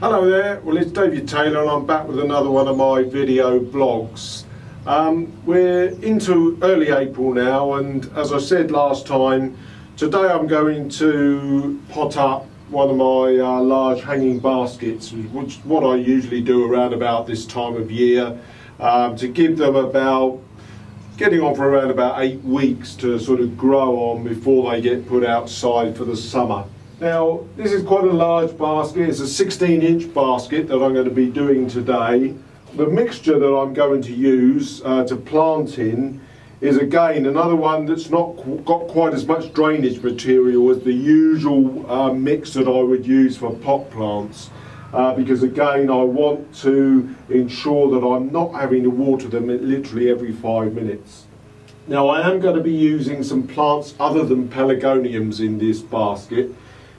Hello there, well it's David Taylor and I'm back with another one of my video blogs. We're into early April now, and as I said last time, today I'm going to pot up one of my large hanging baskets, which is what I usually do around about this time of year, to give them getting on for around about 8 weeks to sort of grow on before they get put outside for the summer. Now, this is quite a large basket. It's a 16-inch basket that I'm going to be doing today. The mixture that I'm going to use to plant in is again another one that's not got quite as much drainage material as the usual mix that I would use for pot plants. Because again, I want to ensure that I'm not having to water them literally every 5 minutes. Now, I am going to be using some plants other than pelargoniums in this basket,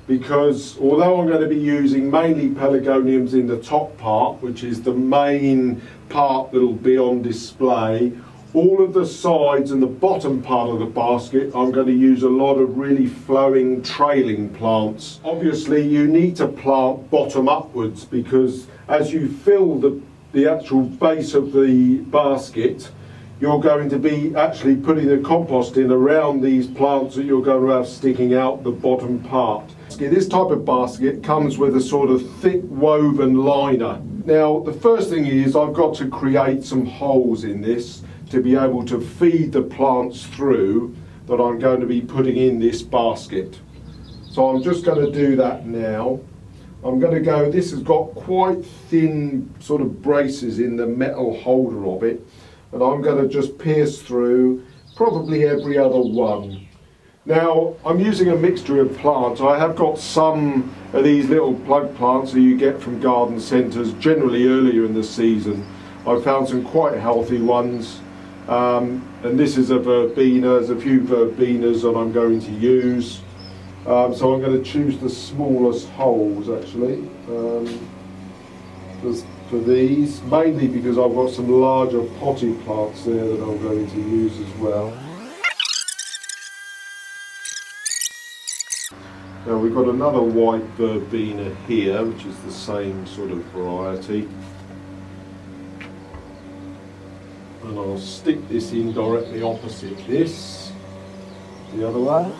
because although I'm going to be using mainly pelargoniums in the top part, which is the main part that will be on display, all of the sides and the bottom part of the basket I'm going to use a lot of really flowing trailing plants. Obviously you need to plant bottom upwards, because as you fill the actual base of the basket, you're going to be actually putting the compost in around these plants that you're going to have sticking out the bottom part. This type of basket comes with a sort of thick woven liner. Now, the first thing is I've got to create some holes in this to be able to feed the plants through that I'm going to be putting in this basket. So I'm just going to do that now. I'm going to go, this has got quite thin sort of braces in the metal holder of it, and I'm going to just pierce through probably every other one. Now, I'm using a mixture of plants. I have got some of these little plug plants that you get from garden centres, generally earlier in the season. I've found some quite healthy ones, and this is a verbena. There's a few verbenas that I'm going to use. So I'm going to choose the smallest holes actually for these, mainly because I've got some larger potted plants there that I'm going to use as well. Now we've got another white verbena here, which is the same sort of variety. And I'll stick this in directly opposite this, the other one.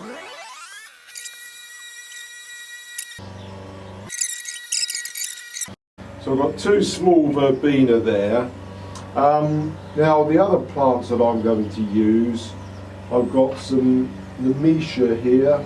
So I've got two small verbena there. Now the other plants that I'm going to use, I've got some nemesia here.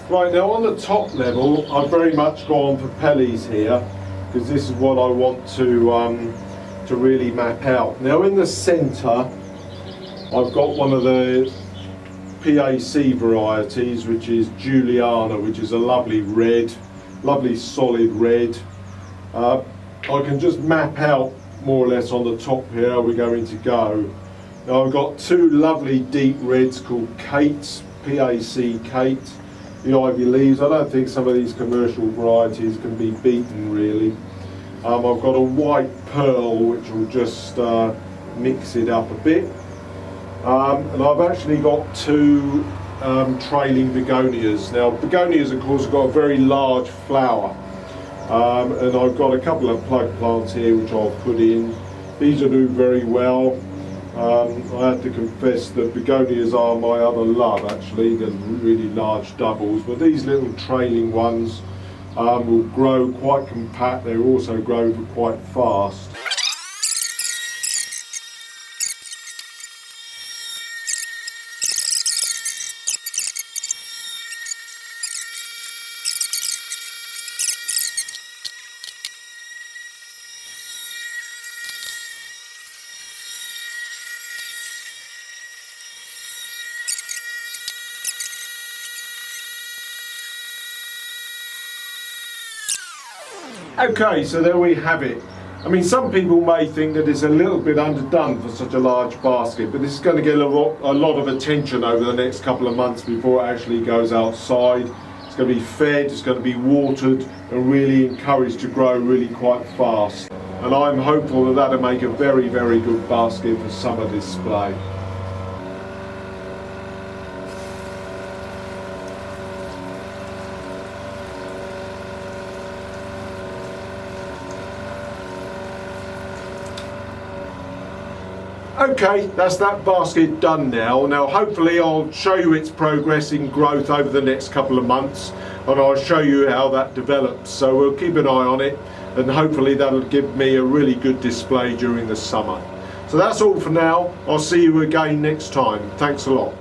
Right, now on the top level, I've very much gone for pellies here, because this is what I want to really map out. Now in the centre, I've got one of the PAC varieties, which is Juliana, which is a lovely red, lovely solid red. I can just map out more or less on the top here how we're going to go. Now I've got two lovely deep reds called Kate, PAC Kate. The ivy leaves. I don't think some of these commercial varieties can be beaten really. I've got a white pearl which will just mix it up a bit. And I've actually got two trailing begonias. Now begonias of course have got a very large flower. And I've got a couple of plug plants here which I'll put in. These will do very well. I have to confess that begonias are my other love actually. They're really large doubles, but these little trailing ones will grow quite compact. They also grow quite fast. Okay, so there we have it. I mean, some people may think that it's a little bit underdone for such a large basket, but this is going to get a lot of attention over the next couple of months before it actually goes outside. It's going to be fed, it's going to be watered and really encouraged to grow really quite fast. And I'm hopeful that that'll make a very, very good basket for summer display. Okay, that's that basket done now. Now hopefully I'll show you its progress in growth over the next couple of months, and I'll show you how that develops. So we'll keep an eye on it, and hopefully that'll give me a really good display during the summer. So that's all for now. I'll see you again next time. Thanks a lot.